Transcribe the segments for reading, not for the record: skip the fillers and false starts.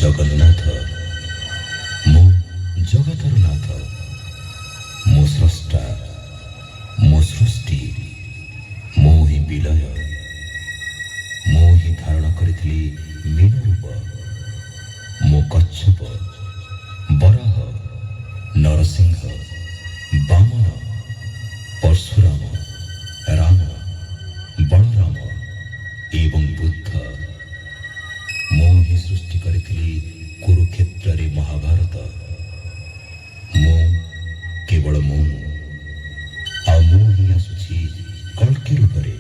ଜଗନ୍ନାଥ ମୁଁ ଜଗତର ନାଥ, ମୋ ସ୍ରଷ୍ଟା, ମୋ ସୃଷ୍ଟି, ମୁଁ ହିଁ ବିଲୟ, ମୁଁ ହିଁ ଧାରଣ କରିଥିଲି ମୀନ ରୂପ। ମୁଁ କଚ୍ଛପ, ବରାହ, ନରସିଂହ, ବାମନ, ପରଶୁରାମ, ରାମ, ବଳରାମ ଏବଂ ବୁଦ୍ଧ। ମୁଁ ହିଁ ସୃଷ୍ଟି କରିଥିଲି କୁରୁକ୍ଷେତ୍ରରେ ମହାଭାରତ। ମୁଁ କେବଳ ମୁଁ, ଆଉ ମୁଁ ହିଁ ଆସୁଛି କଳ୍କି ରୂପରେ।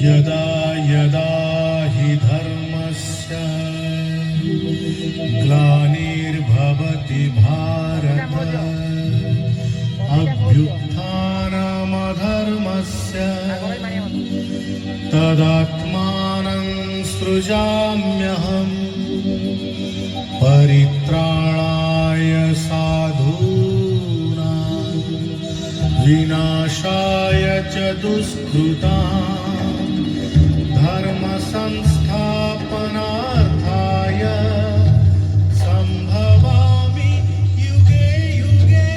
यदा यदा हि धर्मस्य ग्लानिर्भवति भारत अभ्युत्थानमधर्मस्य तदात्मानं सृजाम्यहम् परित्राणाय साधूनां विनाशाय च दुष्कृतां धर्म संस्थापनार्थाय संभवामि युगे युगे।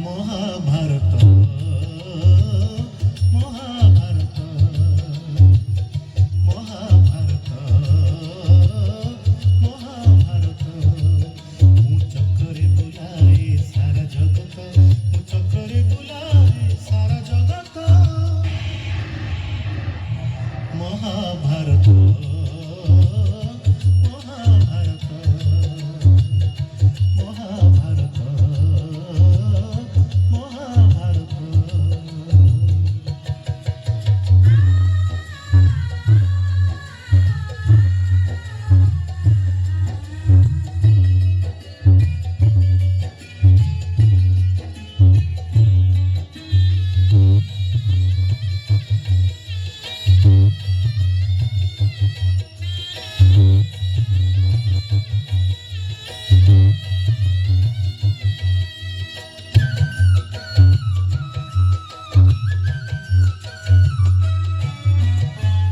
महाभारत महाभारत महाभारत महाभारत मु चक्करे बुलाए सारा जगत, मु चक्करे बुलाए सारा जगत। महाभारत महाभारत महाभारत महाभारत।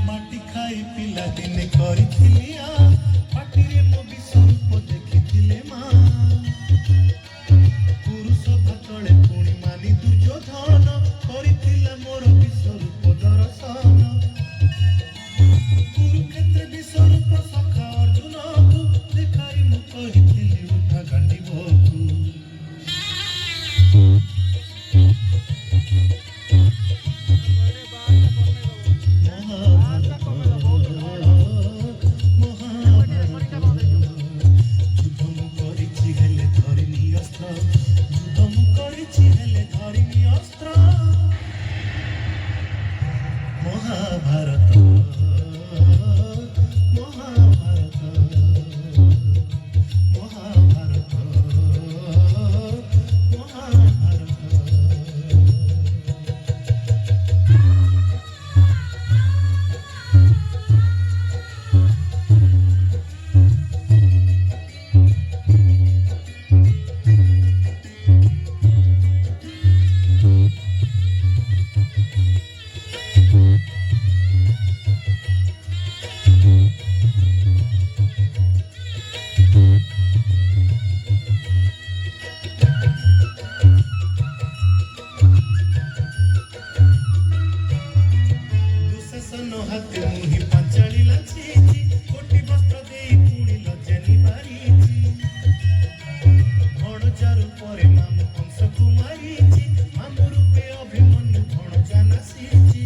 माटी खाई पिला दिने करथिली आ पाटिरे मो विश्वरूप देखिथिले मा पुरुष भातळे पुणी मानी दुर्योधन करथिला मोर विश्वरूप दर्शन। कुरुक्षेत्र विश्वरूप सखा अर्जुन को देखाई मु कहिथिली उठा गांडीबकु। महाभारत महाभारत युद्ध मु करिछि हेले धरिनी अस्त्र, युद्ध मु करिछि हेले धरिनी अस्त्र। महाभारत महाभारत महाभारत महाभारत। ତାର ପରେ ମାମୁ କଂସକୁ ମାରିଛି ମାମୁ ରୂପେ ଅଭିମନ୍ୟୁ ଭଣଜା ନାସିଛି